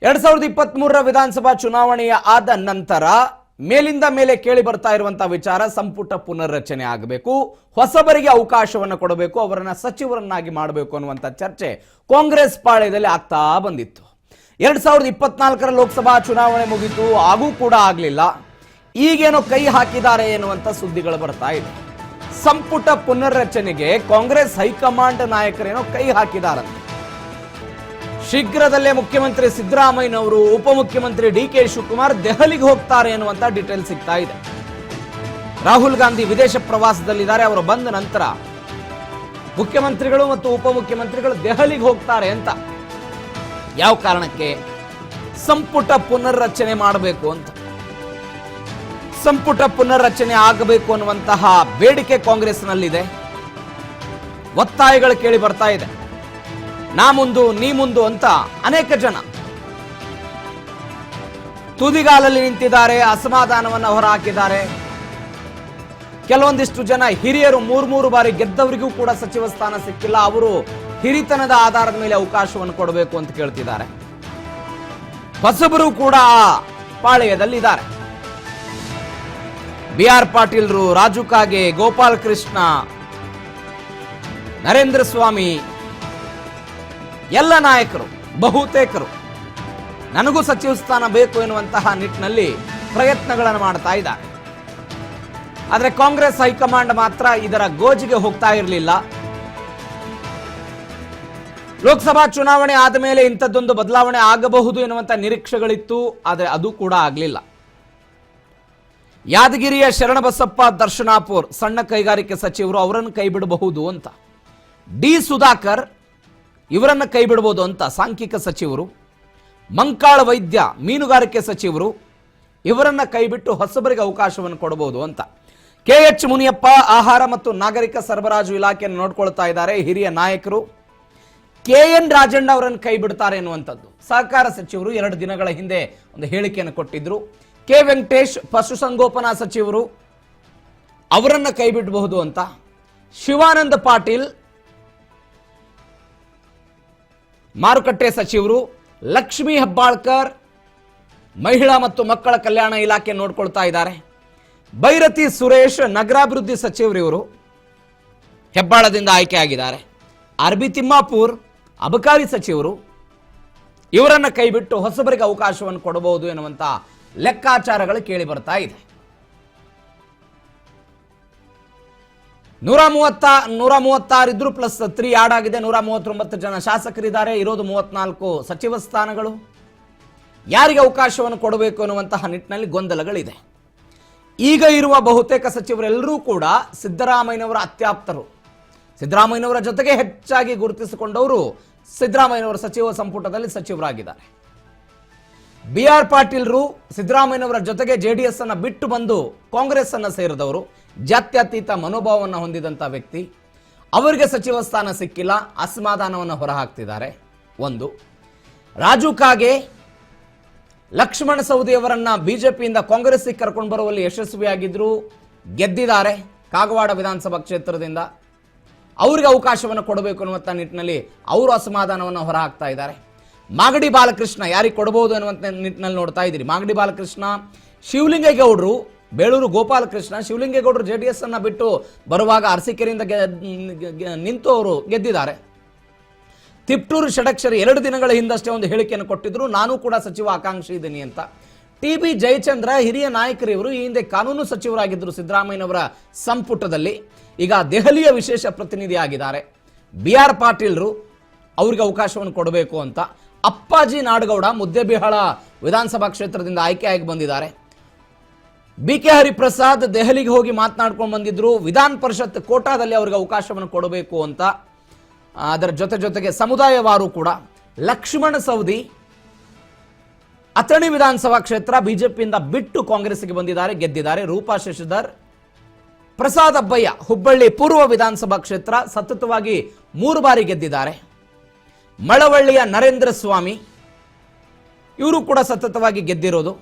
2023 ವಿಧಾನಸಭಾ ಚುನಾವಣೆಯ ಆದ ನಂತರ ಮೇಲಿಂದ ಮೇಲೆ ಕೇಳಿ ಬರ್ತಾ ಇರುವಂತಹ ವಿಚಾರ ಸಂಪುಟ ಪುನರ್ರಚನೆ ಆಗಬೇಕು, ಹೊಸಬರಿಗೆ ಅವಕಾಶವನ್ನು ಕೊಡಬೇಕು, ಅವರನ್ನ ಸಚಿವರನ್ನಾಗಿ ಮಾಡಬೇಕು ಅನ್ನುವಂತ ಚರ್ಚೆ ಕಾಂಗ್ರೆಸ್ ಪಾಳ್ಯದಲ್ಲಿ ಆಗ್ತಾ ಬಂದಿತ್ತು. 2024 ಲೋಕಸಭಾ ಚುನಾವಣೆ ಮುಗಿತು, ಆಗೂ ಕೂಡ ಆಗಲಿಲ್ಲ. ಈಗೇನೋ ಕೈ ಹಾಕಿದ್ದಾರೆ ಎನ್ನುವಂತ ಸುದ್ದಿಗಳು ಬರ್ತಾ ಇದೆ. ಸಂಪುಟ ಪುನರ್ರಚನೆಗೆ ಕಾಂಗ್ರೆಸ್ ಹೈಕಮಾಂಡ್ ನಾಯಕರೇನೋ ಕೈ ಹಾಕಿದಾರಂತೆ. ಶೀಘ್ರದಲ್ಲೇ ಮುಖ್ಯಮಂತ್ರಿ ಸಿದ್ದರಾಮಯ್ಯನವರು, ಉಪಮುಖ್ಯಮಂತ್ರಿ ಡಿ.ಕೆ. ಶಿವಕುಮಾರ್ ದೆಹಲಿಗೆ ಹೋಗ್ತಾರೆ ಎನ್ನುವಂತ ಡೀಟೇಲ್ ಸಿಗ್ತಾ ಇದೆ. ರಾಹುಲ್ ಗಾಂಧಿ ವಿದೇಶ ಪ್ರವಾಸದಲ್ಲಿದ್ದಾರೆ. ಅವರು ಬಂದ ನಂತರ ಮುಖ್ಯಮಂತ್ರಿಗಳು ಮತ್ತು ಉಪಮುಖ್ಯಮಂತ್ರಿಗಳು ದೆಹಲಿಗೆ ಹೋಗ್ತಾರೆ ಅಂತ. ಯಾವ ಕಾರಣಕ್ಕೆ? ಸಂಪುಟ ಪುನರ್ರಚನೆ ಮಾಡಬೇಕು ಅಂತ. ಸಂಪುಟ ಪುನರ್ರಚನೆ ಆಗಬೇಕು ಅನ್ನುವಂತಹ ಬೇಡಿಕೆ ಕಾಂಗ್ರೆಸ್ನಲ್ಲಿದೆ. ಒತ್ತಾಯಗಳು ಕೇಳಿ ಬರ್ತಾ ಇದೆ. ನಾ ಮುಂದು ನೀ ಮುಂದು ಅಂತ ಅನೇಕ ಜನ ತುದಿಗಾಲಲ್ಲಿ ನಿಂತಿದ್ದಾರೆ, ಅಸಮಾಧಾನವನ್ನು ಹೊರಹಾಕಿದ್ದಾರೆ. ಕೆಲವೊಂದಿಷ್ಟು ಜನ ಹಿರಿಯರು ಮೂರು ಬಾರಿ ಗೆದ್ದವರಿಗೂ ಕೂಡ ಸಚಿವ ಸ್ಥಾನ ಸಿಕ್ಕಿಲ್ಲ, ಅವರು ಹಿರಿತನದ ಆಧಾರದ ಮೇಲೆ ಅವಕಾಶವನ್ನು ಕೊಡಬೇಕು ಅಂತ ಕೇಳ್ತಿದ್ದಾರೆ. ಹೊಸಬರು ಕೂಡ ಪಾಳೆಯದಲ್ಲಿದ್ದಾರೆ. ಬಿ.ಆರ್. ಪಾಟೀಲ್ರು, ರಾಜು ಕಾಗೆ, ಗೋಪಾಲ್ ಕೃಷ್ಣ, ನರೇಂದ್ರ ಸ್ವಾಮಿ, ಎಲ್ಲ ನಾಯಕರು ಬಹುತೇಕರು ನನಗೂ ಸಚಿವ ಸ್ಥಾನ ಬೇಕು ಎನ್ನುವಂತಹ ನಿಟ್ಟಿನಲ್ಲಿ ಪ್ರಯತ್ನಗಳನ್ನು ಮಾಡ್ತಾ ಇದ್ದಾರೆ. ಆದರೆ ಕಾಂಗ್ರೆಸ್ ಹೈಕಮಾಂಡ್ ಮಾತ್ರ ಇದರ ಗೋಜಿಗೆ ಹೋಗ್ತಾ ಇರಲಿಲ್ಲ. ಲೋಕಸಭಾ ಚುನಾವಣೆ ಆದ ಮೇಲೆ ಇಂಥದ್ದೊಂದು ಬದಲಾವಣೆ ಆಗಬಹುದು ಎನ್ನುವಂತ ನಿರೀಕ್ಷೆಗಳಿತ್ತು, ಆದರೆ ಅದು ಕೂಡ ಆಗಲಿಲ್ಲ. ಯಾದಗಿರಿಯ ಶರಣಬಸಪ್ಪ ದರ್ಶನಾಪುರ್ ಸಣ್ಣ ಕೈಗಾರಿಕೆ ಸಚಿವರು, ಅವರನ್ನು ಕೈ ಬಿಡಬಹುದು ಅಂತ. ಡಿ. ಸುಧಾಕರ್ ಇವರನ್ನು ಕೈ ಬಿಡಬಹುದು ಅಂತ ಸಾಂಖ್ಯಿಕ ಸಚಿವರು. ಮಂಕಾಳ ವೈದ್ಯ ಮೀನುಗಾರಿಕೆ ಸಚಿವರು, ಇವರನ್ನ ಕೈಬಿಟ್ಟು ಹೊಸಬರಿಗೆ ಅವಕಾಶವನ್ನು ಕೊಡಬಹುದು ಅಂತ. ಕೆ.ಎಚ್. ಮುನಿಯಪ್ಪ ಆಹಾರ ಮತ್ತು ನಾಗರಿಕ ಸರಬರಾಜು ಇಲಾಖೆಯನ್ನು ನೋಡ್ಕೊಳ್ತಾ ಇದ್ದಾರೆ. ಹಿರಿಯ ನಾಯಕರು. ಕೆ.ಎನ್. ರಾಜಣ್ಣ ಅವರನ್ನು ಕೈ ಬಿಡ್ತಾರೆ ಎನ್ನುವಂಥದ್ದು ಸಹಕಾರ ಸಚಿವರು 2 ದಿನಗಳ ಹಿಂದೆ ಒಂದು ಹೇಳಿಕೆಯನ್ನು ಕೊಟ್ಟಿದ್ರು. ಕೆ. ವೆಂಕಟೇಶ್ ಪಶುಸಂಗೋಪನಾ ಸಚಿವರು, ಅವರನ್ನ ಕೈ ಬಿಡಬಹುದು ಅಂತ. ಶಿವಾನಂದ ಪಾಟೀಲ್ ಮಾರುಕಟ್ಟೆ ಸಚಿವರು. ಲಕ್ಷ್ಮೀ ಹೆಬ್ಬಾಳ್ಕರ್ ಮಹಿಳಾ ಮತ್ತು ಮಕ್ಕಳ ಕಲ್ಯಾಣ ಇಲಾಖೆ ನೋಡ್ಕೊಳ್ತಾ ಇದ್ದಾರೆ. ಬೈರತಿ ಸುರೇಶ್ ನಗರಾಭಿವೃದ್ಧಿ ಸಚಿವರು, ಇವರು ಹೆಬ್ಬಾಳದಿಂದ ಆಯ್ಕೆ ಆಗಿದ್ದಾರೆ. ಆರ್.ಬಿ. ತಿಮ್ಮಾಪುರ್ ಅಬಕಾರಿ ಸಚಿವರು, ಇವರನ್ನ ಕೈಬಿಟ್ಟು ಹೊಸಬರಿಗೆ ಅವಕಾಶವನ್ನು ಕೊಡಬಹುದು ಎನ್ನುವಂತ ಲೆಕ್ಕಾಚಾರಗಳು ಕೇಳಿ ಬರ್ತಾ ಇದೆ. 136 ಇದ್ರು ಪ್ಲಸ್ 3 ಆಡ್ ಆಗಿದೆ. 139 ಜನ ಶಾಸಕರಿದ್ದಾರೆ. ಇರೋದು 34 ಸಚಿವ ಸ್ಥಾನಗಳು. ಯಾರಿಗೆ ಅವಕಾಶವನ್ನು ಕೊಡಬೇಕು ಅನ್ನುವಂತಹ ನಿಟ್ಟಿನಲ್ಲಿ ಗೊಂದಲಗಳಿದೆ. ಈಗ ಇರುವ ಬಹುತೇಕ ಸಚಿವರೆಲ್ಲರೂ ಕೂಡ ಸಿದ್ದರಾಮಯ್ಯನವರ ಅತ್ಯಾಪ್ತರು. ಸಿದ್ದರಾಮಯ್ಯನವರ ಜೊತೆಗೆ ಹೆಚ್ಚಾಗಿ ಗುರುತಿಸಿಕೊಂಡವರು ಸಿದ್ದರಾಮಯ್ಯನವರ ಸಚಿವ ಸಂಪುಟದಲ್ಲಿ ಸಚಿವರಾಗಿದ್ದಾರೆ. ಬಿ.ಆರ್. ಪಾಟೀಲ್ರು ಸಿದ್ದರಾಮಯ್ಯನವರ ಜೊತೆಗೆ ಜೆಡಿಎಸ್ ಅನ್ನ ಬಿಟ್ಟು ಬಂದು ಕಾಂಗ್ರೆಸ್ ಅನ್ನ ಸೇರಿದವರು, ಜಾತ್ಯತೀತ ಮನೋಭಾವವನ್ನು ಹೊಂದಿದಂತ ವ್ಯಕ್ತಿ. ಅವರಿಗೆ ಸಚಿವ ಸ್ಥಾನ ಸಿಕ್ಕಿಲ್ಲ, ಅಸಮಾಧಾನವನ್ನು ಹೊರಹಾಕ್ತಿದ್ದಾರೆ. ಒಂದು. ರಾಜು ಕಾಗೆ, ಲಕ್ಷ್ಮಣ ಸವದಿಯವರನ್ನ ಬಿಜೆಪಿಯಿಂದ ಕಾಂಗ್ರೆಸ್ಗೆ ಕರ್ಕೊಂಡು ಬರುವಲ್ಲಿ ಯಶಸ್ವಿಯಾಗಿದ್ರು, ಗೆದ್ದಿದ್ದಾರೆ ಕಾಗವಾಡ ವಿಧಾನಸಭಾ ಕ್ಷೇತ್ರದಿಂದ. ಅವರಿಗೆ ಅವಕಾಶವನ್ನು ಕೊಡಬೇಕು ಅನ್ನುವಂಥ ನಿಟ್ಟಿನಲ್ಲಿ ಅವರು ಅಸಮಾಧಾನವನ್ನು ಹೊರಹಾಕ್ತಾ ಇದ್ದಾರೆ. ಮಾಗಡಿ ಬಾಲಕೃಷ್ಣ ಯಾರಿಗೆ ಕೊಡಬಹುದು ಅನ್ನುವಂಥ ನಿಟ್ಟಿನಲ್ಲಿ ನೋಡ್ತಾ ಇದ್ದೀರಿ. ಮಾಗಡಿ ಬಾಲಕೃಷ್ಣ, ಶಿವಲಿಂಗೇಗೌಡರು, ಬೇಳೂರು ಗೋಪಾಲಕೃಷ್ಣ. ಶಿವಲಿಂಗೇಗೌಡರು ಜೆಡಿಎಸ್ ಅನ್ನ ಬಿಟ್ಟು ಬರುವಾಗ ಅರಸೀಕೆರೆಯಿಂದ ನಿಂತು ಅವರು ಗೆದ್ದಿದ್ದಾರೆ. ತಿಪ್ಟೂರು ಷಡಕ್ಷರಿ 2 ದಿನಗಳ ಹಿಂದಷ್ಟೇ ಒಂದು ಹೇಳಿಕೆಯನ್ನು ಕೊಟ್ಟಿದ್ರು, ನಾನು ಕೂಡ ಸಚಿವ ಆಕಾಂಕ್ಷಿ ಇದ್ದೀನಿ ಅಂತ. ಟಿ.ಬಿ. ಜಯಚಂದ್ರ ಹಿರಿಯ ನಾಯಕರು, ಇವರು ಈ ಹಿಂದೆ ಕಾನೂನು ಸಚಿವರಾಗಿದ್ದರು ಸಿದ್ದರಾಮಯ್ಯನವರ ಸಂಪುಟದಲ್ಲಿ. ಈಗ ದೆಹಲಿಯ ವಿಶೇಷ ಪ್ರತಿನಿಧಿ ಆಗಿದ್ದಾರೆ. ಬಿ.ಆರ್. ಪಾಟೀಲ್ರು, ಅವರಿಗೆ ಅವಕಾಶವನ್ನು ಕೊಡಬೇಕು ಅಂತ. ಅಪ್ಪಾಜಿ ನಾಡಗೌಡ ಮುದ್ದೇಬಿಹಾಳ ವಿಧಾನಸಭಾ ಕ್ಷೇತ್ರದಿಂದ ಆಯ್ಕೆಯಾಗಿ ಬಂದಿದ್ದಾರೆ. ಬಿ.ಕೆ. ಹರಿಪ್ರಸಾದ್ ದೆಹಲಿಗೆ ಹೋಗಿ ಮಾತನಾಡ್ಕೊಂಡು ಬಂದಿದ್ರು. ವಿಧಾನ ಪರಿಷತ್ ಕೋಟಾದಲ್ಲಿ ಅವರಿಗೆ ಅವಕಾಶವನ್ನು ಕೊಡಬೇಕು ಅಂತ. ಅದರ ಜೊತೆಗೆ ಸಮುದಾಯವಾರು ಕೂಡ. ಲಕ್ಷ್ಮಣ ಸವದಿ ಅಥಣಿ ವಿಧಾನಸಭಾ ಕ್ಷೇತ್ರ ಬಿಜೆಪಿಯಿಂದ ಬಿಟ್ಟು ಕಾಂಗ್ರೆಸ್ಗೆ ಬಂದಿದ್ದಾರೆ, ಗೆದ್ದಿದ್ದಾರೆ. ರೂಪಾ ಶಶಿಧರ್, ಪ್ರಸಾದ್ ಅಬ್ಬಯ್ಯ ಹುಬ್ಬಳ್ಳಿ ಪೂರ್ವ ವಿಧಾನಸಭಾ ಕ್ಷೇತ್ರ ಸತತವಾಗಿ 3 ಬಾರಿ ಗೆದ್ದಿದ್ದಾರೆ. ಮಳವಳ್ಳಿಯ ನರೇಂದ್ರ ಸ್ವಾಮಿ, ಇವರು ಕೂಡ ಸತತವಾಗಿ ಗೆದ್ದಿರೋದು.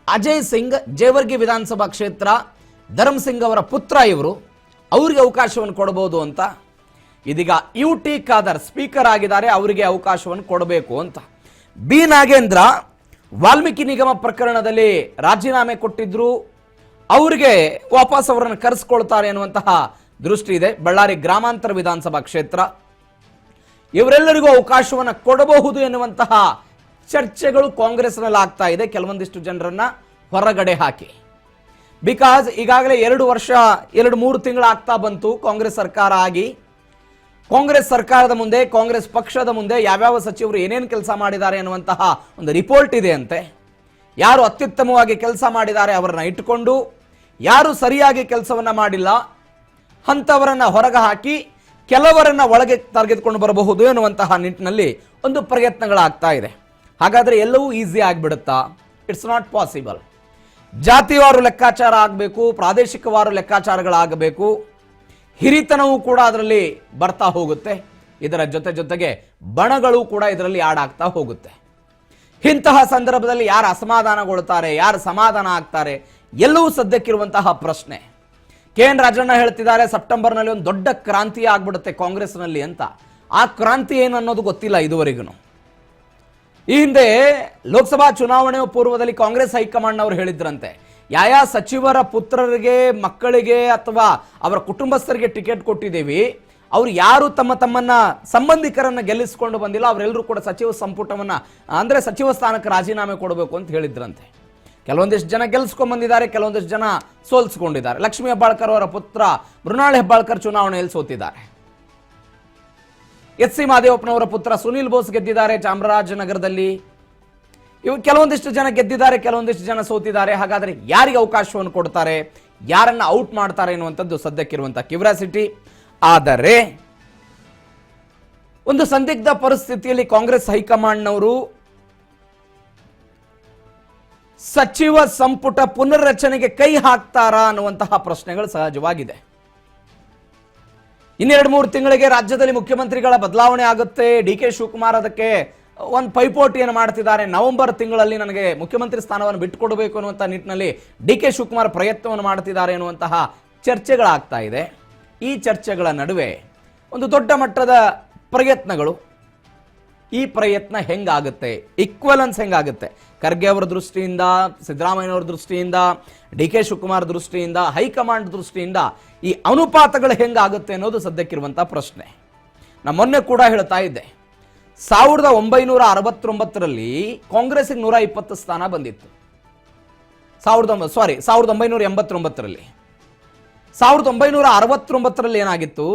ಅಜಯ್ ಸಿಂಗ್ ಜೇವರ್ಗಿ ವಿಧಾನಸಭಾ ಕ್ಷೇತ್ರ, ಧರ್ಮ್ ಸಿಂಗ್ ಅವರ ಪುತ್ರ ಇವರು, ಅವರಿಗೆ ಅವಕಾಶವನ್ನು ಕೊಡಬಹುದು ಅಂತ. ಇದೀಗ ಯು.ಟಿ. ಖಾದರ್ ಸ್ಪೀಕರ್ ಆಗಿದ್ದಾರೆ, ಅವರಿಗೆ ಅವಕಾಶವನ್ನು ಕೊಡಬೇಕು ಅಂತ. ಬಿ ನಾಗೇಂದ್ರ ವಾಲ್ಮೀಕಿ ನಿಗಮ ಪ್ರಕರಣದಲ್ಲಿ ರಾಜೀನಾಮೆ ಕೊಟ್ಟಿದ್ರು, ಅವರಿಗೆ ವಾಪಸ್ ಅವರನ್ನು ಕರೆಸ್ಕೊಳ್ತಾರೆ ಎನ್ನುವಂತಹ ದೃಷ್ಟಿ ಇದೆ. ಬಳ್ಳಾರಿ ಗ್ರಾಮಾಂತರ ವಿಧಾನಸಭಾ ಕ್ಷೇತ್ರ, ಇವರೆಲ್ಲರಿಗೂ ಅವಕಾಶವನ್ನು ಕೊಡಬಹುದು ಎನ್ನುವಂತಹ ಚರ್ಚೆಗಳು ಕಾಂಗ್ರೆಸ್ನಲ್ಲಿ ಆಗ್ತಾ ಇದೆ, ಕೆಲವೊಂದಿಷ್ಟು ಜನರನ್ನ ಹೊರಗಡೆ ಹಾಕಿ. ಬಿಕಾಸ್ ಈಗಾಗಲೇ 2-3 ತಿಂಗಳಾಗ್ತಾ ಬಂತು ಕಾಂಗ್ರೆಸ್ ಸರ್ಕಾರ ಆಗಿ. ಕಾಂಗ್ರೆಸ್ ಸರ್ಕಾರದ ಮುಂದೆ, ಕಾಂಗ್ರೆಸ್ ಪಕ್ಷದ ಮುಂದೆ ಯಾವ್ಯಾವ ಸಚಿವರು ಏನೇನು ಕೆಲಸ ಮಾಡಿದ್ದಾರೆ ಅನ್ನುವಂತಹ ಒಂದು ರಿಪೋರ್ಟ್ ಇದೆ ಅಂತೆ. ಯಾರು ಅತ್ಯುತ್ತಮವಾಗಿ ಕೆಲಸ ಮಾಡಿದ್ದಾರೆ ಅವರನ್ನ ಇಟ್ಟುಕೊಂಡು, ಯಾರು ಸರಿಯಾಗಿ ಕೆಲಸವನ್ನ ಮಾಡಿಲ್ಲ ಅಂಥವರನ್ನ ಹೊರಗೆ ಹಾಕಿ ಕೆಲವರನ್ನ ಒಳಗೆ ತೆಗೆದುಕೊಂಡು ಬರಬಹುದು ಎನ್ನುವಂತಹ ನಿಟ್ಟಿನಲ್ಲಿ ಒಂದು ಪ್ರಯತ್ನಗಳಾಗ್ತಾ ಇದೆ. ಹಾಗಾದ್ರೆ ಎಲ್ಲವೂ ಈಸಿ ಆಗಿಬಿಡುತ್ತಾ? It's not possible. ಜಾತಿವಾರು ಲೆಕ್ಕಾಚಾರ ಆಗಬೇಕು, ಪ್ರಾದೇಶಿಕವಾರು ಲೆಕ್ಕಾಚಾರಗಳಾಗಬೇಕು, ಹಿರಿತನವೂ ಕೂಡ ಅದರಲ್ಲಿ ಬರ್ತಾ ಹೋಗುತ್ತೆ. ಇದರ ಜೊತೆಗೆ ಬಣಗಳು ಕೂಡ ಇದರಲ್ಲಿ ಆಡಾಗ್ತಾ ಹೋಗುತ್ತೆ. ಇಂತಹ ಸಂದರ್ಭದಲ್ಲಿ ಯಾರು ಅಸಮಾಧಾನಗೊಳ್ತಾರೆ, ಯಾರು ಸಮಾಧಾನ ಆಗ್ತಾರೆ, ಎಲ್ಲವೂ ಸದ್ಯಕ್ಕಿರುವಂತಹ ಪ್ರಶ್ನೆ. KN ರಾಜಣ್ಣ ಹೇಳ್ತಿದ್ದಾರೆ ಸೆಪ್ಟೆಂಬರ್ನಲ್ಲಿ ಒಂದು ದೊಡ್ಡ ಕ್ರಾಂತಿ ಆಗ್ಬಿಡುತ್ತೆ ಕಾಂಗ್ರೆಸ್ನಲ್ಲಿ ಅಂತ. ಆ ಕ್ರಾಂತಿ ಏನು ಅನ್ನೋದು ಗೊತ್ತಿಲ್ಲ ಇದುವರೆಗೂ. ಈ ಹಿಂದೆ ಲೋಕಸಭಾ ಚುನಾವಣೆ ಪೂರ್ವದಲ್ಲಿ ಕಾಂಗ್ರೆಸ್ ಹೈಕಮಾಂಡ್ ಅವರು ಹೇಳಿದ್ರಂತೆ, ಯಾವ ಸಚಿವರ ಪುತ್ರರಿಗೆ, ಮಕ್ಕಳಿಗೆ ಅಥವಾ ಅವರ ಕುಟುಂಬಸ್ಥರಿಗೆ ಟಿಕೆಟ್ ಕೊಟ್ಟಿದ್ದೀವಿ, ಅವ್ರು ಯಾರು ತಮ್ಮನ್ನ ಸಂಬಂಧಿಕರನ್ನ ಗೆಲ್ಲಿಸಿಕೊಂಡು ಬಂದಿಲ್ಲ ಅವರೆಲ್ಲರೂ ಕೂಡ ಸಚಿವ ಸಂಪುಟವನ್ನ ಅಂದ್ರೆ ಸಚಿವ ಸ್ಥಾನಕ್ಕೆ ರಾಜೀನಾಮೆ ಕೊಡಬೇಕು ಅಂತ ಹೇಳಿದ್ರಂತೆ. ಕೆಲವೊಂದಿಷ್ಟು ಜನ ಗೆಲ್ಲಿಸ್ಕೊಂಡ್ ಬಂದಿದ್ದಾರೆ, ಕೆಲವೊಂದಿಷ್ಟು ಜನ ಸೋಲ್ಸ್ಕೊಂಡಿದ್ದಾರೆ. ಲಕ್ಷ್ಮೀ ಹೆಬ್ಬಾಳ್ಕರ್ ಅವರ ಪುತ್ರ ಮೃಣಾಲ್ ಹೆಬ್ಬಾಳ್ಕರ್ ಚುನಾವಣೆಯಲ್ಲಿ ಸೋತಿದ್ದಾರೆ. ಎಚ್ ಸಿ ಮಾದೇವಪ್ಪನವರ ಪುತ್ರ ಸುನೀಲ್ ಬೋಸ್ ಗೆದ್ದಿದ್ದಾರೆ ಚಾಮರಾಜನಗರದಲ್ಲಿ. ಇವು ಕೆಲವೊಂದಿಷ್ಟು ಜನ ಗೆದ್ದಿದ್ದಾರೆ, ಕೆಲವೊಂದಿಷ್ಟು ಜನ ಸೋತಿದ್ದಾರೆ. ಹಾಗಾದ್ರೆ ಯಾರಿಗೆ ಅವಕಾಶವನ್ನು ಕೊಡ್ತಾರೆ, ಯಾರನ್ನ ಔಟ್ ಮಾಡ್ತಾರೆ ಎನ್ನುವಂಥದ್ದು ಸದ್ಯಕ್ಕಿರುವಂತಹ ಕ್ಯೂರಿಯಾಸಿಟಿ. ಆದರೆ ಒಂದು ಸಂದಿಗ್ಧ ಪರಿಸ್ಥಿತಿಯಲ್ಲಿ ಕಾಂಗ್ರೆಸ್ ಹೈಕಮಾಂಡ್ನವರು ಸಚಿವ ಸಂಪುಟ ಪುನರ್ರಚನೆಗೆ ಕೈ ಹಾಕ್ತಾರಾ ಅನ್ನುವಂತಹ ಪ್ರಶ್ನೆಗಳು ಸಹಜವಾಗಿದೆ. 2-3 ತಿಂಗಳಿಗೆ ರಾಜ್ಯದಲ್ಲಿ ಮುಖ್ಯಮಂತ್ರಿಗಳ ಬದಲಾವಣೆ ಆಗುತ್ತೆ. DK ಶಿವಕುಮಾರ್ ಅದಕ್ಕೆ ಒಂದು ಪೈಪೋಟಿಯನ್ನು ಮಾಡ್ತಿದ್ದಾರೆ. ನವೆಂಬರ್ ತಿಂಗಳಲ್ಲಿ ನನಗೆ ಮುಖ್ಯಮಂತ್ರಿ ಸ್ಥಾನವನ್ನು ಬಿಟ್ಟುಕೊಡಬೇಕು ಅನ್ನುವಂಥ ನಿಟ್ಟಿನಲ್ಲಿ DK ಶಿವಕುಮಾರ್ ಪ್ರಯತ್ನವನ್ನು ಮಾಡ್ತಿದ್ದಾರೆ ಎನ್ನುವಂತಹ ಚರ್ಚೆಗಳಾಗ್ತಾ ಇದೆ. ಈ ಚರ್ಚೆಗಳ ನಡುವೆ ಒಂದು ದೊಡ್ಡ ಮಟ್ಟದ ಪ್ರಯತ್ನಗಳು. ಈ ಪ್ರಯತ್ನ ಹೆಂಗಾಗುತ್ತೆ, ಈಕ್ವಲೆನ್ಸ್ ಹೆಂಗಾಗುತ್ತೆ, ಖರ್ಗೆ ಅವರ ದೃಷ್ಟಿಯಿಂದ, ಸಿದ್ದರಾಮಯ್ಯನವರ ದೃಷ್ಟಿಯಿಂದ, DK ಶಿವಕುಮಾರ್ ದೃಷ್ಟಿಯಿಂದ, ಹೈಕಮಾಂಡ್ ದೃಷ್ಟಿಯಿಂದ ಈ ಅನುಪಾತಗಳು ಹೆಂಗಾಗುತ್ತೆ ಅನ್ನೋದು ಸದ್ಯಕ್ಕಿರುವಂತಹ ಪ್ರಶ್ನೆ. ನಾನು ಮೊನ್ನೆ ಕೂಡ ಹೇಳ್ತಾ ಇದ್ದೆ, 1969ರಲ್ಲಿ ಕಾಂಗ್ರೆಸ್ಗೆ 120 ಸ್ಥಾನ ಬಂದಿತ್ತು. 1989ರಲ್ಲಿ 1969ರಲ್ಲಿ ಏನಾಗಿತ್ತು,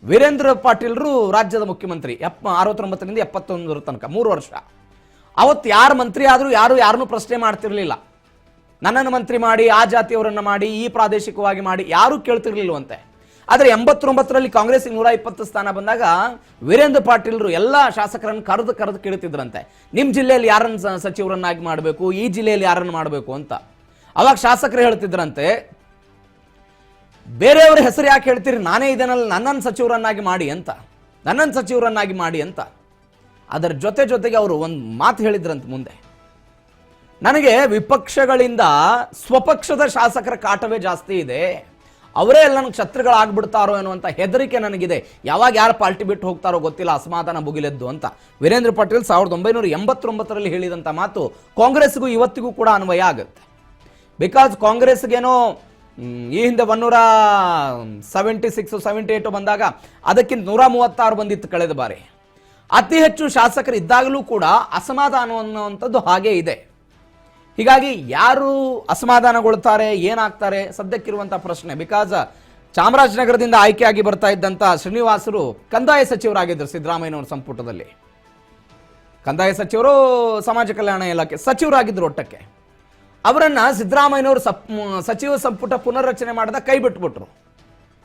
ವೀರೇಂದ್ರ ಪಾಟೀಲ್ರು ರಾಜ್ಯದ ಮುಖ್ಯಮಂತ್ರಿ 69ರಿಂದ 71 ತನಕ 3 ವರ್ಷ. ಅವತ್ತು ಯಾರು ಮಂತ್ರಿ ಆದರೂ ಯಾರನ್ನೂ ಪ್ರಶ್ನೆ ಮಾಡ್ತಿರ್ಲಿಲ್ಲ. ನನ್ನನ್ನು ಮಂತ್ರಿ ಮಾಡಿ, ಆ ಜಾತಿಯವರನ್ನ ಮಾಡಿ, ಈ ಪ್ರಾದೇಶಿಕವಾಗಿ ಮಾಡಿ ಯಾರೂ ಕೇಳ್ತಿರ್ಲಿಲ್ವಂತೆ. ಆದರೆ 89ರಲ್ಲಿ ಕಾಂಗ್ರೆಸ್ಗೆ 120 ಸ್ಥಾನ ಬಂದಾಗ ವೀರೇಂದ್ರ ಪಾಟೀಲ್ರು ಎಲ್ಲ ಶಾಸಕರನ್ನು ಕರೆದು ಕೇಳ್ತಿದ್ರಂತೆ, ನಿಮ್ಮ ಜಿಲ್ಲೆಯಲ್ಲಿ ಯಾರನ್ನು ಸಚಿವರನ್ನಾಗಿ ಮಾಡಬೇಕು, ಈ ಜಿಲ್ಲೆಯಲ್ಲಿ ಯಾರನ್ನು ಮಾಡಬೇಕು ಅಂತ. ಅವಾಗ ಶಾಸಕರು ಹೇಳ್ತಿದ್ರಂತೆ, ಬೇರೆಯವ್ರ ಹೆಸರು ಯಾಕೆ ಹೇಳ್ತೀರಿ, ನಾನೇ ಇದನ್ನಲ್ಲಿ ನನ್ನನ್ನು ಸಚಿವರನ್ನಾಗಿ ಮಾಡಿ ಅಂತ. ಅದರ ಜೊತೆಗೆ ಅವರು ಒಂದು ಮಾತು ಹೇಳಿದ್ರಂತೆ ಮುಂದೆ, ನನಗೆ ವಿಪಕ್ಷಗಳಿಂದ ಸ್ವಪಕ್ಷದ ಶಾಸಕರ ಕಾಟವೇ ಜಾಸ್ತಿ ಇದೆ, ಅವರೇ ಎಲ್ಲ ನನಗೆ ಶತ್ರುಗಳಾಗ್ಬಿಡ್ತಾರೋ ಅನ್ನುವಂಥ ಹೆದರಿಕೆ ನನಗಿದೆ, ಯಾವಾಗ ಯಾರು ಪಾರ್ಟಿ ಬಿಟ್ಟು ಹೋಗ್ತಾರೋ ಗೊತ್ತಿಲ್ಲ, ಅಸಮಾಧಾನ ಭುಗಿಲೆದ್ದು ಅಂತ ವೀರೇಂದ್ರ ಪಾಟೀಲ್ 1989ರಲ್ಲಿ ಹೇಳಿದಂಥ ಮಾತು ಕಾಂಗ್ರೆಸ್ಗೂ ಇವತ್ತಿಗೂ ಕೂಡ ಅನ್ವಯ ಆಗುತ್ತೆ. ಬಿಕಾಸ್ ಕಾಂಗ್ರೆಸ್ಗೇನೋ ಈ ಹಿಂದೆ 176-78 ಬಂದಾಗ ಅದಕ್ಕಿಂತ 136 ಬಂದಿತ್ತು ಕಳೆದ ಬಾರಿ. ಅತಿ ಹೆಚ್ಚು ಶಾಸಕರು ಇದ್ದಾಗಲೂ ಕೂಡ ಅಸಮಾಧಾನ ಅನ್ನುವಂಥದ್ದು ಹಾಗೇ ಇದೆ. ಹೀಗಾಗಿ ಯಾರು ಅಸಮಾಧಾನಗೊಳ್ತಾರೆ, ಏನಾಗ್ತಾರೆ ಸದ್ಯಕ್ಕಿರುವಂತಹ ಪ್ರಶ್ನೆ. ಬಿಕಾಸ್ ಚಾಮರಾಜನಗರದಿಂದ ಆಯ್ಕೆಯಾಗಿ ಬರ್ತಾ ಇದ್ದಂಥ ಶ್ರೀನಿವಾಸರು ಕಂದಾಯ ಸಚಿವರಾಗಿದ್ದರು ಸಿದ್ದರಾಮಯ್ಯನವರ ಸಂಪುಟದಲ್ಲಿ. ಕಂದಾಯ ಸಚಿವರು, ಸಮಾಜ ಕಲ್ಯಾಣ ಇಲಾಖೆ ಸಚಿವರಾಗಿದ್ದರು ಒಟ್ಟಕ್ಕೆ. ಅವರನ್ನ ಸಿದ್ದರಾಮಯ್ಯನವರು ಸಚಿವ ಸಂಪುಟ ಪುನರ್ರಚನೆ ಮಾಡಿದ ಕೈ ಬಿಟ್ಬಿಟ್ರು.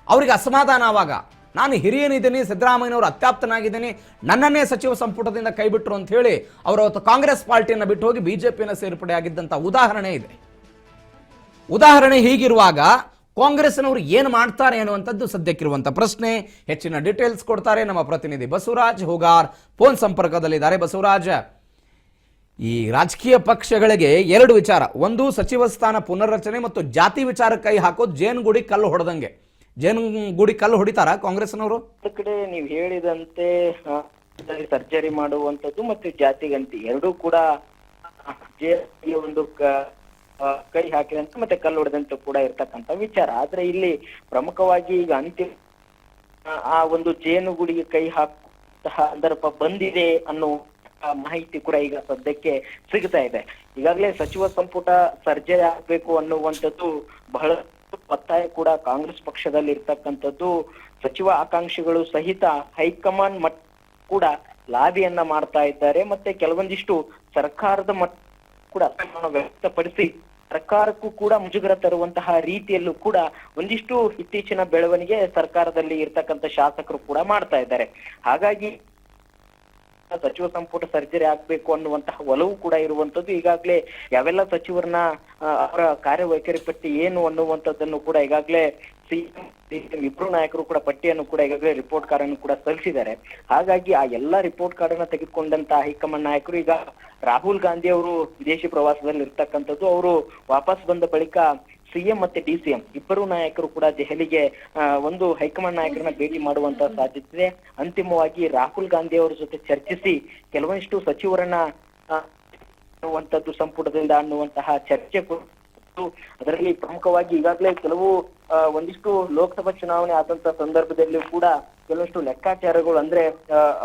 ಅವರಿಗೆ ಅಸಮಾಧಾನ. ಆವಾಗ ನಾನು ಹಿರಿಯನಿದ್ದೀನಿ, ಸಿದ್ದರಾಮಯ್ಯನವರು ಅತ್ಯಾಪ್ತನಾಗಿದ್ದೀನಿ, ನನ್ನನ್ನೇ ಸಚಿವ ಸಂಪುಟದಿಂದ ಕೈ ಬಿಟ್ರು ಅಂತ ಹೇಳಿ ಅವರು ಅವತ್ತು ಕಾಂಗ್ರೆಸ್ ಪಾರ್ಟಿಯನ್ನು ಬಿಟ್ಟು ಹೋಗಿ ಬಿಜೆಪಿಯನ್ನು ಸೇರ್ಪಡೆ ಆಗಿದ್ದಂಥ ಉದಾಹರಣೆ ಇದೆ. ಉದಾಹರಣೆ ಹೀಗಿರುವಾಗ ಕಾಂಗ್ರೆಸ್ನವರು ಏನು ಮಾಡ್ತಾರೆ ಅನ್ನುವಂಥದ್ದು ಸದ್ಯಕ್ಕಿರುವಂಥ ಪ್ರಶ್ನೆ. ಹೆಚ್ಚಿನ ಡೀಟೇಲ್ಸ್ ಕೊಡ್ತಾರೆ ನಮ್ಮ ಪ್ರತಿನಿಧಿ ಬಸವರಾಜ್ ಹೂಗಾರ್, ಫೋನ್ ಸಂಪರ್ಕದಲ್ಲಿದ್ದಾರೆ. ಬಸವರಾಜ್, ಈ ರಾಜಕೀಯ ಪಕ್ಷಗಳಿಗೆ 2 ವಿಚಾರ, ಒಂದು ಸಚಿವ ಸ್ಥಾನ ಪುನರ್ರಚನೆ ಮತ್ತು ಜಾತಿ ವಿಚಾರ ಕೈ ಹಾಕೋದು ಜೇನುಗೂಡಿ ಕಲ್ಲು ಹೊಡೆದಂಗೆ. ಜೇನುಗೂಡಿ ಕಲ್ಲು ಹೊಡಿತಾರ ಕಾಂಗ್ರೆಸ್ನವರು? ಕಡೆ ನೀವು ಹೇಳಿದಂತೆ ಸರ್ಜರಿ ಮಾಡುವಂತದ್ದು ಮತ್ತು ಜಾತಿಗಂತಿ ಎರಡೂ ಕೂಡ ಒಂದು ಕೈ ಹಾಕಿದಂತ ಮತ್ತೆ ಕಲ್ಲು ಹೊಡೆದಂತ ಕೂಡ ಇರ್ತಕ್ಕಂಥ ವಿಚಾರ. ಆದ್ರೆ ಇಲ್ಲಿ ಪ್ರಮುಖವಾಗಿ ಈಗ ಅಂತಿಮ ಆ ಒಂದು ಜೇನುಗುಡಿಗೆ ಕೈ ಹಾಕುವಂತಹ ಸಂದರ್ಭ ಬಂದಿದೆ ಅನ್ನೋ ಮಾಹಿತಿ ಕೂಡ ಈಗ ಸದ್ಯಕ್ಕೆ ಸಿಗ್ತಾ ಇದೆ. ಈಗಾಗಲೇ ಸಚಿವ ಸಂಪುಟ ಸರ್ಜರಿ ಆಗ್ಬೇಕು ಅನ್ನುವಂಥದ್ದು ಬಹಳ ಒತ್ತಾಯ ಕೂಡ ಕಾಂಗ್ರೆಸ್ ಪಕ್ಷದಲ್ಲಿ ಇರ್ತಕ್ಕಂಥದ್ದು. ಸಚಿವ ಆಕಾಂಕ್ಷಿಗಳು ಸಹಿತ ಹೈಕಮಾಂಡ್ ಮಟ್ಟ ಕೂಡ ಲಾಬಿಯನ್ನ ಮಾಡ್ತಾ ಇದ್ದಾರೆ. ಮತ್ತೆ ಕೆಲವೊಂದಿಷ್ಟು ಸರ್ಕಾರದ ಮಟ್ಟ ಕೂಡ ಅಸಮಾಧಾನ ವ್ಯಕ್ತಪಡಿಸಿ ಸರ್ಕಾರಕ್ಕೂ ಕೂಡ ಮುಜುಗರ ತರುವಂತಹ ರೀತಿಯಲ್ಲೂ ಕೂಡ ಒಂದಿಷ್ಟು ಇತ್ತೀಚಿನ ಬೆಳವಣಿಗೆ ಸರ್ಕಾರದಲ್ಲಿ ಇರ್ತಕ್ಕಂಥ ಶಾಸಕರು ಕೂಡ ಮಾಡ್ತಾ ಇದ್ದಾರೆ. ಹಾಗಾಗಿ ಸಚಿವ ಸಂಪುಟ ಸರ್ಜರಿ ಆಗ್ಬೇಕು ಅನ್ನುವಂತಹ ಒಲವು ಕೂಡ ಇರುವಂತದ್ದು. ಈಗಾಗಲೇ ಯಾವೆಲ್ಲ ಸಚಿವರನ್ನ ಅವರ ಕಾರ್ಯವೈಖರಿ ಪಟ್ಟಿ ಏನು ಅನ್ನುವಂಥದ್ದನ್ನು ಕೂಡ ಈಗಾಗಲೇ ಸಿಎಂ ಇಬ್ರು ನಾಯಕರು ಕೂಡ ಪಟ್ಟಿಯನ್ನು ಕೂಡ ಈಗಾಗಲೇ ರಿಪೋರ್ಟ್ ಕಾರ್ಡ್ ಅನ್ನು ಕೂಡ ಸಲ್ಲಿಸಿದ್ದಾರೆ. ಹಾಗಾಗಿ ಆ ಎಲ್ಲಾ ರಿಪೋರ್ಟ್ ಕಾರ್ಡ್ ಅನ್ನ ತೆಗೆದುಕೊಂಡಂತ ಹೈಕಮಾಂಡ್ ನಾಯಕರು ಈಗ ರಾಹುಲ್ ಗಾಂಧಿ ಅವರು ವಿದೇಶಿ ಪ್ರವಾಸದಲ್ಲಿ ಇರ್ತಕ್ಕಂಥದ್ದು. ಅವರು ವಾಪಸ್ ಬಂದ ಬಳಿಕ ಸಿಎಂ ಮತ್ತೆ ಡಿಸಿಎಂ ಇಬ್ಬರು ನಾಯಕರು ಕೂಡ ದೆಹಲಿಗೆ ಒಂದು ಹೈಕಮಾಂಡ್ ನಾಯಕರನ್ನ ಭೇಟಿ ಮಾಡುವಂತ ಸಾಧ್ಯತೆ ಇದೆ. ಅಂತಿಮವಾಗಿ ರಾಹುಲ್ ಗಾಂಧಿ ಅವರ ಜೊತೆ ಚರ್ಚಿಸಿ ಕೆಲವೊಂದಿಷ್ಟು ಸಚಿವರನ್ನ ಅನ್ನುವಂಥದ್ದು ಸಂಪುಟದಿಂದ ಅನ್ನುವಂತಹ ಚರ್ಚೆ. ಅದರಲ್ಲಿ ಪ್ರಮುಖವಾಗಿ ಈಗಾಗಲೇ ಕೆಲವು ಒಂದಿಷ್ಟು ಲೋಕಸಭಾ ಚುನಾವಣೆ ಆದಂತ ಸಂದರ್ಭದಲ್ಲಿಯೂ ಕೂಡ ಕೆಲವಷ್ಟು ಲೆಕ್ಕಾಚಾರಗಳು ಅಂದ್ರೆ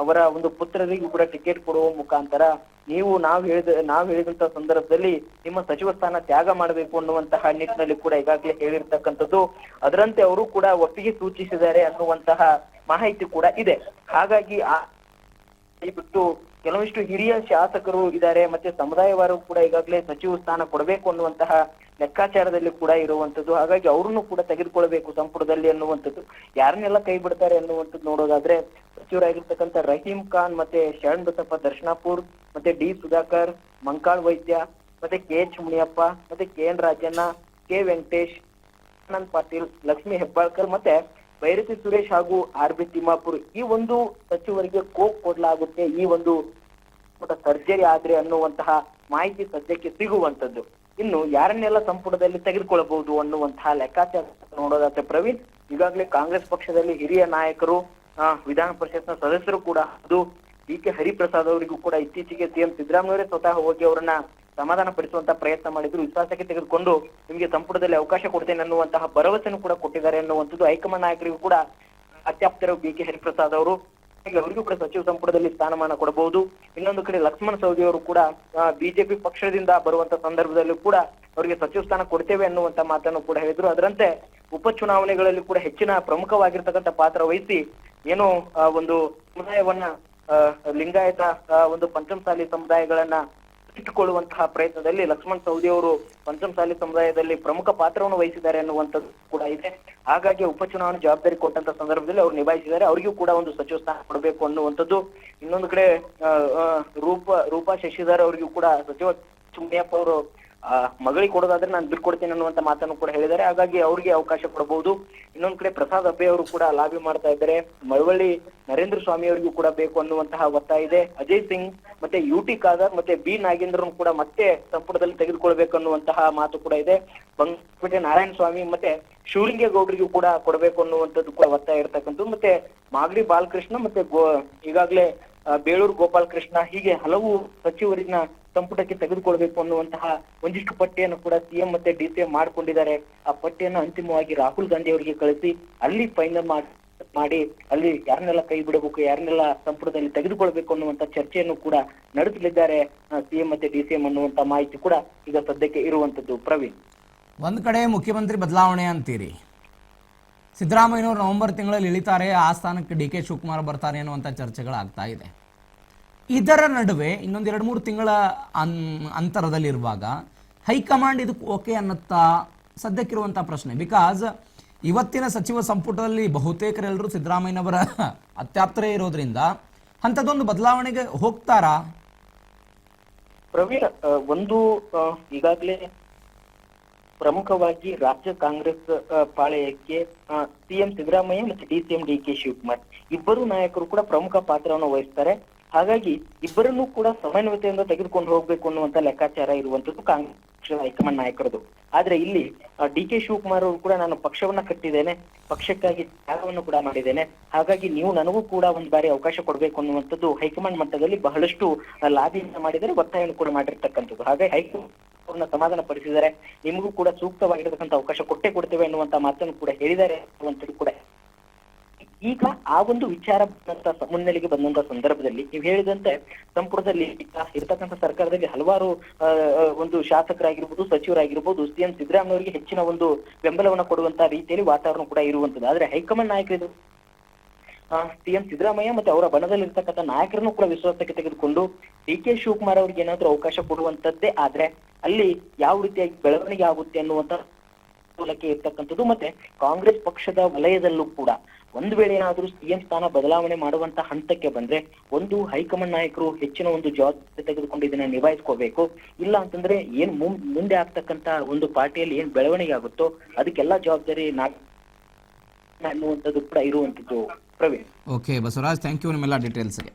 ಅವರ ಒಂದು ಪುತ್ರರಿಗೂ ಕೂಡ ಟಿಕೆಟ್ ಕೊಡುವ ಮುಖಾಂತರ ನಾವು ಹೇಳಿದಂತ ಸಂದರ್ಭದಲ್ಲಿ ನಿಮ್ಮ ಸಚಿವ ಸ್ಥಾನ ತ್ಯಾಗ ಮಾಡಬೇಕು ಅನ್ನುವಂತಹ ನಿಟ್ಟಿನಲ್ಲಿ ಕೂಡ ಈಗಾಗಲೇ ಹೇಳಿರ್ತಕ್ಕಂಥದ್ದು. ಅದರಂತೆ ಅವರು ಕೂಡ ಒಪ್ಪಿಗೆ ಸೂಚಿಸಿದ್ದಾರೆ ಅನ್ನುವಂತಹ ಮಾಹಿತಿ ಕೂಡ ಇದೆ. ಹಾಗಾಗಿ ಬಿಟ್ಟು ಕೆಲವೊಂದಿಷ್ಟು ಹಿರಿಯ ಶಾಸಕರು ಇದ್ದಾರೆ, ಮತ್ತೆ ಸಮುದಾಯವಾರು ಕೂಡ ಈಗಾಗಲೇ ಸಚಿವ ಸ್ಥಾನ ಕೊಡಬೇಕು ಅನ್ನುವಂತಹ ಲೆಕ್ಕಾಚಾರದಲ್ಲಿ ಕೂಡ ಇರುವಂತದ್ದು. ಹಾಗಾಗಿ ಅವ್ರನ್ನು ಕೂಡ ತೆಗೆದುಕೊಳ್ಬೇಕು ಸಂಪುಟದಲ್ಲಿ ಅನ್ನುವಂಥದ್ದು. ಯಾರನ್ನೆಲ್ಲ ಕೈ ಬಿಡ್ತಾರೆ ಅನ್ನುವಂಥದ್ದು ನೋಡೋದಾದ್ರೆ ಸಚಿವರಾಗಿರ್ತಕ್ಕಂಥ ರಹೀಂ ಖಾನ್, ಮತ್ತೆ ಶರಣ್ ಬಸಪ್ಪ ದರ್ಶನಾಪುರ್, ಮತ್ತೆ ಡಿ ಸುಧಾಕರ್, ಮಂಕಾಳ್ ವೈದ್ಯ, ಮತ್ತೆ KH ಮುನಿಯಪ್ಪ, ಮತ್ತೆ KN ರಾಜಣ್ಣ, K ವೆಂಕಟೇಶ್, ಆನಂದ್ ಪಾಟೀಲ್, ಲಕ್ಷ್ಮೀ ಹೆಬ್ಬಾಳ್ಕರ್, ಮತ್ತೆ ಬೈರತಿ ಸುರೇಶ್ ಹಾಗೂ RB ತಿಮ್ಮಾಪುರ್ ಈ ಒಂದು ಸಚಿವರಿಗೆ ಕೋಕ್ ಕೊಡ್ಲಾಗುತ್ತೆ ಈ ಒಂದು ಸರ್ಜರಿ ಆದ್ರೆ ಅನ್ನುವಂತಹ ಮಾಹಿತಿ ಸದ್ಯಕ್ಕೆ ಸಿಗುವಂತದ್ದು. ಇನ್ನು ಯಾರನ್ನೆಲ್ಲ ಸಂಪುಟದಲ್ಲಿ ತೆಗೆದುಕೊಳ್ಳಬಹುದು ಅನ್ನುವಂತಹ ಲೆಕ್ಕಾಚಾರ ನೋಡೋದಾದ್ರೆ ಪ್ರವೀಣ್, ಈಗಾಗಲೇ ಕಾಂಗ್ರೆಸ್ ಪಕ್ಷದಲ್ಲಿ ಹಿರಿಯ ನಾಯಕರು, ವಿಧಾನ ಪರಿಷತ್ನ ಸದಸ್ಯರು ಕೂಡ ಅದು DK ಹರಿಪ್ರಸಾದ್ ಅವರಿಗೂ ಕೂಡ ಇತ್ತೀಚೆಗೆ ಸಿಎಂ ಸಿದ್ದರಾಮಯ್ಯ ಸ್ವತಃ ಹೋಗಿ ಅವರನ್ನ ಸಮಾಧಾನ ಪಡಿಸುವಂತ ಪ್ರಯತ್ನ ಮಾಡಿದ್ರು. ವಿಶ್ವಾಸಕ್ಕೆ ತೆಗೆದುಕೊಂಡು ನಿಮಗೆ ಸಂಪುಟದಲ್ಲಿ ಅವಕಾಶ ಕೊಡ್ತೇನೆ ಅನ್ನುವಂತಹ ಭರವಸೆಯನ್ನು ಕೂಡ ಕೊಟ್ಟಿದ್ದಾರೆ ಅನ್ನುವಂಥದ್ದು. ಹೈಕಮಾಂಡ್ ನಾಯಕರಿಗೂ ಕೂಡ ಅತ್ಯಾಪ್ತರು BK ಹರಿಪ್ರಸಾದ್ ಅವರು ಅವರಿಗೂ ಕೂಡ ಸಚಿವ ಸಂಪುಟದಲ್ಲಿ ಸ್ಥಾನಮಾನ ಕೊಡಬಹುದು. ಇನ್ನೊಂದು ಕಡೆ ಲಕ್ಷ್ಮಣ ಸವದಿ ಅವರು ಕೂಡ ಬಿಜೆಪಿ ಪಕ್ಷದಿಂದ ಬರುವಂತ ಸಂದರ್ಭದಲ್ಲೂ ಕೂಡ ಅವರಿಗೆ ಸಚಿವ ಸ್ಥಾನ ಕೊಡ್ತೇವೆ ಅನ್ನುವಂತ ಮಾತನ್ನು ಕೂಡ ಹೇಳಿದ್ರು. ಅದರಂತೆ ಉಪಚುನಾವಣೆಗಳಲ್ಲಿ ಕೂಡ ಹೆಚ್ಚಿನ ಪ್ರಮುಖವಾಗಿರ್ತಕ್ಕಂಥ ಪಾತ್ರ ವಹಿಸಿ ಏನು ಒಂದು ಸಮುದಾಯವನ್ನ ಲಿಂಗಾಯತ ಒಂದು ಪಂಚಮಸಾಲಿ ಸಮುದಾಯಗಳನ್ನ ಇಟ್ಟುಕೊಳ್ಳುವಂತಹ ಪ್ರಯತ್ನದಲ್ಲಿ ಲಕ್ಷ್ಮಣ್ ಸವದಿ ಅವರು ಪಂಚಮಸಾಲಿ ಸಮುದಾಯದಲ್ಲಿ ಪ್ರಮುಖ ಪಾತ್ರವನ್ನು ವಹಿಸಿದ್ದಾರೆ ಅನ್ನುವಂಥದ್ದು ಕೂಡ ಇದೆ. ಹಾಗಾಗಿ ಉಪಚುನಾವಣೆ ಜವಾಬ್ದಾರಿ ಕೊಟ್ಟಂತ ಸಂದರ್ಭದಲ್ಲಿ ಅವ್ರು ನಿಭಾಯಿಸಿದ್ದಾರೆ. ಅವರಿಗೂ ಕೂಡ ಒಂದು ಸಚಿವ ಸ್ಥಾನ ಕೊಡಬೇಕು ಅನ್ನುವಂಥದ್ದು. ಇನ್ನೊಂದು ಕಡೆ ರೂಪಾ ಶಶಿಧರ್ ಅವರಿಗೂ ಕೂಡ ಸಚಿವ ಮುನಿಯಪ್ಪ ಅವರು ಮಗಳಿಗೆ ಕೊಡೋದಾದ್ರೆ ನಾನು ಬಿಟ್ಕೊಡ್ತೀನಿ ಅನ್ನುವಂತ ಮಾತನ್ನು ಕೂಡ ಹೇಳಿದ್ದಾರೆ. ಹಾಗಾಗಿ ಅವ್ರಿಗೆ ಅವಕಾಶ ಕೊಡಬಹುದು. ಇನ್ನೊಂದ್ ಕಡೆ ಪ್ರಸಾದ್ ಅಬ್ಬೆ ಅವರು ಕೂಡ ಲಾಬಿ ಮಾಡ್ತಾ ಇದ್ದಾರೆ. ಮಳವಳ್ಳಿ ನರೇಂದ್ರ ಸ್ವಾಮಿ ಅವರಿಗೂ ಕೂಡ ಬೇಕು ಅನ್ನುವಂತಹ ಒತ್ತಾಯ ಇದೆ. ಅಜಯ್ ಸಿಂಗ್ ಮತ್ತೆ UT ಖಾದರ್ ಮತ್ತೆ B ನಾಗೇಂದ್ರನ್ ಕೂಡ ಮತ್ತೆ ಸಂಪುಟದಲ್ಲಿ ತೆಗೆದುಕೊಳ್ಬೇಕು ಅನ್ನುವಂತಹ ಮಾತು ಕೂಡ ಇದೆ. ಬಂಗಪೇಟೆ ನಾರಾಯಣ ಸ್ವಾಮಿ ಮತ್ತೆ ಶಿವಲಿಂಗೇಗೌಡರಿಗೂ ಕೂಡ ಕೊಡಬೇಕು ಅನ್ನುವಂಥದ್ದು ಕೂಡ ಒತ್ತಾಯ ಇರ್ತಕ್ಕಂಥದ್ದು. ಮತ್ತೆ ಮಾಗಡಿ ಬಾಲಕೃಷ್ಣ ಮತ್ತೆ ಈಗಾಗಲೇ ಬೇಳೂರು ಗೋಪಾಲ್ ಕೃಷ್ಣ ಹೀಗೆ ಹಲವು ಸಚಿವರನ್ನ ಸಂಪುಟಕ್ಕೆ ತೆಗೆದುಕೊಳ್ಬೇಕು ಅನ್ನುವಂತಹ ಒಂದಿಷ್ಟು ಪಟ್ಟಿಯನ್ನು ಕೂಡ ಸಿಎಂ ಮತ್ತೆ DCM ಮಾಡ್ಕೊಂಡಿದ್ದಾರೆ. ಆ ಪಟ್ಟಿಯನ್ನು ಅಂತಿಮವಾಗಿ ರಾಹುಲ್ ಗಾಂಧಿ ಅವರಿಗೆ ಕಳಿಸಿ ಅಲ್ಲಿ ಫೈನಲ್ ಮಾಡಿ ಅಲ್ಲಿ ಯಾರನ್ನೆಲ್ಲ ಕೈ ಬಿಡಬೇಕು, ಯಾರನ್ನೆಲ್ಲ ಸಂಪುಟದಲ್ಲಿ ತೆಗೆದುಕೊಳ್ಬೇಕು ಅನ್ನುವಂತ ಚರ್ಚೆಯನ್ನು ಕೂಡ ನಡೆಸಲಿದ್ದಾರೆ ಸಿಎಂ ಮತ್ತೆ DCM ಅನ್ನುವಂತ ಮಾಹಿತಿ ಕೂಡ ಈಗ ಸದ್ಯಕ್ಕೆ ಇರುವಂತದ್ದು. ಪ್ರವೀಣ್, ಒಂದ್ ಕಡೆ ಮುಖ್ಯಮಂತ್ರಿ ಬದಲಾವಣೆ ಅಂತೀರಿ, ಸಿದ್ದರಾಮಯ್ಯನವರು ನವೆಂಬರ್ ತಿಂಗಳಲ್ಲಿ ಇಳಿತಾರೆ, ಆ ಸ್ಥಾನಕ್ಕೆ DK ಶಿವಕುಮಾರ್ ಬರ್ತಾರೆ ಅನ್ನುವಂಥ ಚರ್ಚೆಗಳಾಗ್ತಾ ಇದೆ. ಇದರ ನಡುವೆ ಇನ್ನೊಂದು 2-3 ತಿಂಗಳ ಅಂತರದಲ್ಲಿರುವಾಗ ಹೈಕಮಾಂಡ್ ಇದಕ್ಕೆ ಓಕೆ ಅನ್ನತ್ತಾ ಸದ್ಯಕ್ಕಿರುವಂಥ ಪ್ರಶ್ನೆ. ಬಿಕಾಸ್ ಇವತ್ತಿನ ಸಚಿವ ಸಂಪುಟದಲ್ಲಿ ಬಹುತೇಕರೆಲ್ಲರೂ ಸಿದ್ದರಾಮಯ್ಯನವರ ಅತ್ಯಾಪ್ತರೇ ಇರೋದ್ರಿಂದ ಅಂಥದ್ದೊಂದು ಬದಲಾವಣೆಗೆ ಹೋಗ್ತಾರಾ? ಪ್ರವೀಣ್, ಒಂದು ಈಗಾಗಲೇ ಪ್ರಮುಖವಾಗಿ ರಾಜ್ಯ ಕಾಂಗ್ರೆಸ್ ಪಾಳೆಯಕ್ಕೆ ಸಿಎಂ ಸಿದ್ದರಾಮಯ್ಯ ಮತ್ತು DCM DK ಶಿವಕುಮಾರ್ ಇಬ್ಬರು ನಾಯಕರು ಕೂಡ ಪ್ರಮುಖ ಪಾತ್ರವನ್ನು ವಹಿಸ್ತಾರೆ. ಹಾಗಾಗಿ ಇಬ್ಬರನ್ನೂ ಕೂಡ ಸಮನ್ವಯತೆಯಿಂದ ತೆಗೆದುಕೊಂಡು ಹೋಗ್ಬೇಕು ಅನ್ನುವಂತ ಲೆಕ್ಕಾಚಾರ ಇರುವಂತದ್ದು ಕಾಂಗ್ರೆಸ್ ಪಕ್ಷದ ಹೈಕಮಾಂಡ್ ನಾಯಕರದು. ಆದ್ರೆ ಇಲ್ಲಿ ಡಿ ಕೆ ಶಿವಕುಮಾರ್ ಅವರು ಕೂಡ ನಾನು ಪಕ್ಷವನ್ನ ಕಟ್ಟಿದ್ದೇನೆ, ಪಕ್ಷಕ್ಕಾಗಿ ತ್ಯಾಗವನ್ನು ಕೂಡ ಮಾಡಿದ್ದೇನೆ, ಹಾಗಾಗಿ ನೀವು ನನಗೂ ಕೂಡ ಒಂದ್ ಬಾರಿ ಅವಕಾಶ ಕೊಡ್ಬೇಕು ಅನ್ನುವಂಥದ್ದು ಹೈಕಮಾಂಡ್ ಮಟ್ಟದಲ್ಲಿ ಬಹಳಷ್ಟು ಲಾಬಿಯನ್ನ ಮಾಡಿದರೆ, ಒತ್ತಾಯವನ್ನು ಕೂಡ ಮಾಡಿರ್ತಕ್ಕಂಥದ್ದು. ಹಾಗಾಗಿ ಹೈಕಮಾಂಡ್ ಅವ್ರನ್ನ ಸಮಾಧಾನ ಪಡಿಸಿದ್ದಾರೆ, ನಿಮಗೂ ಕೂಡ ಸೂಕ್ತವಾಗಿರತಕ್ಕಂಥ ಅವಕಾಶ ಕೊಡ್ತೇವೆ ಅನ್ನುವಂತ ಮಾತನ್ನು ಕೂಡ ಹೇಳಿದ್ದಾರೆ ಅನ್ನುವಂಥದ್ದು ಕೂಡ. ಈಗ ಆ ಒಂದು ವಿಚಾರ ಮುನ್ನೆಲೆಗೆ ಬಂದಂತ ಸಂದರ್ಭದಲ್ಲಿ ನೀವು ಹೇಳಿದಂತೆ ಸಂಪುಟದಲ್ಲಿ ಇರತಕ್ಕಂಥ ಸರ್ಕಾರದಲ್ಲಿ ಹಲವಾರು ಒಂದು ಶಾಸಕರಾಗಿರ್ಬೋದು, ಸಚಿವರಾಗಿರ್ಬೋದು, ಸಿಎಂ ಸಿದ್ದರಾಮಯ್ಯ ಹೆಚ್ಚಿನ ಒಂದು ಬೆಂಬಲವನ್ನು ಕೊಡುವಂತ ರೀತಿಯಲ್ಲಿ ವಾತಾವರಣ ಕೂಡ ಇರುವಂತದ್ದು. ಆದ್ರೆ ಹೈಕಮಾಂಡ್ ನಾಯಕರು ಸಿಎಂ ಸಿದ್ದರಾಮಯ್ಯ ಮತ್ತೆ ಅವರ ಬಣದಲ್ಲಿ ಇರ್ತಕ್ಕಂಥ ನಾಯಕರನ್ನು ಕೂಡ ವಿಶ್ವಾಸಕ್ಕೆ ತೆಗೆದುಕೊಂಡು ಡಿ ಕೆ ಶಿವಕುಮಾರ್ ಅವರಿಗೆ ಏನಾದ್ರೂ ಅವಕಾಶ ಕೊಡುವಂತದ್ದೇ ಆದ್ರೆ ಅಲ್ಲಿ ಯಾವ ರೀತಿಯಾಗಿ ಬೆಳವಣಿಗೆ ಆಗುತ್ತೆ ಅನ್ನುವಂತ ಇರ್ತಕ್ಕಂಥದ್ದು. ಮತ್ತೆ ಕಾಂಗ್ರೆಸ್ ಪಕ್ಷದ ವಲಯದಲ್ಲೂ ಕೂಡ ಒಂದು ವೇಳೆ ಏನಾದ್ರೂ ಸಿಎಂ ಸ್ಥಾನ ಬದಲಾವಣೆ ಮಾಡುವಂತ ಹಂತಕ್ಕೆ ಬಂದ್ರೆ ಒಂದು ಹೈಕಮಾಂಡ್ ನಾಯಕರು ಹೆಚ್ಚಿನ ಒಂದು ಜವಾಬ್ದಾರಿ ತೆಗೆದುಕೊಂಡು ಇದನ್ನ ನಿಭಾಯಿಸ್ಕೋಬೇಕು. ಇಲ್ಲ ಅಂತಂದ್ರೆ ಏನ್ ಮುಂದೆ ಆಗ್ತಕ್ಕಂತ ಒಂದು ಪಾರ್ಟಿಯಲ್ಲಿ ಏನ್ ಬೆಳವಣಿಗೆ ಆಗುತ್ತೋ ಅದಕ್ಕೆಲ್ಲ ಜವಾಬ್ದಾರಿ ಅನ್ನುವಂಥದ್ದು ಕೂಡ ಇರುವಂತದ್ದು. Praveen. Okay Basavaraj, thank you ನಿಮ್ಮೆಲ್ಲ ಡೀಟೇಲ್ಸ್ಗೆ.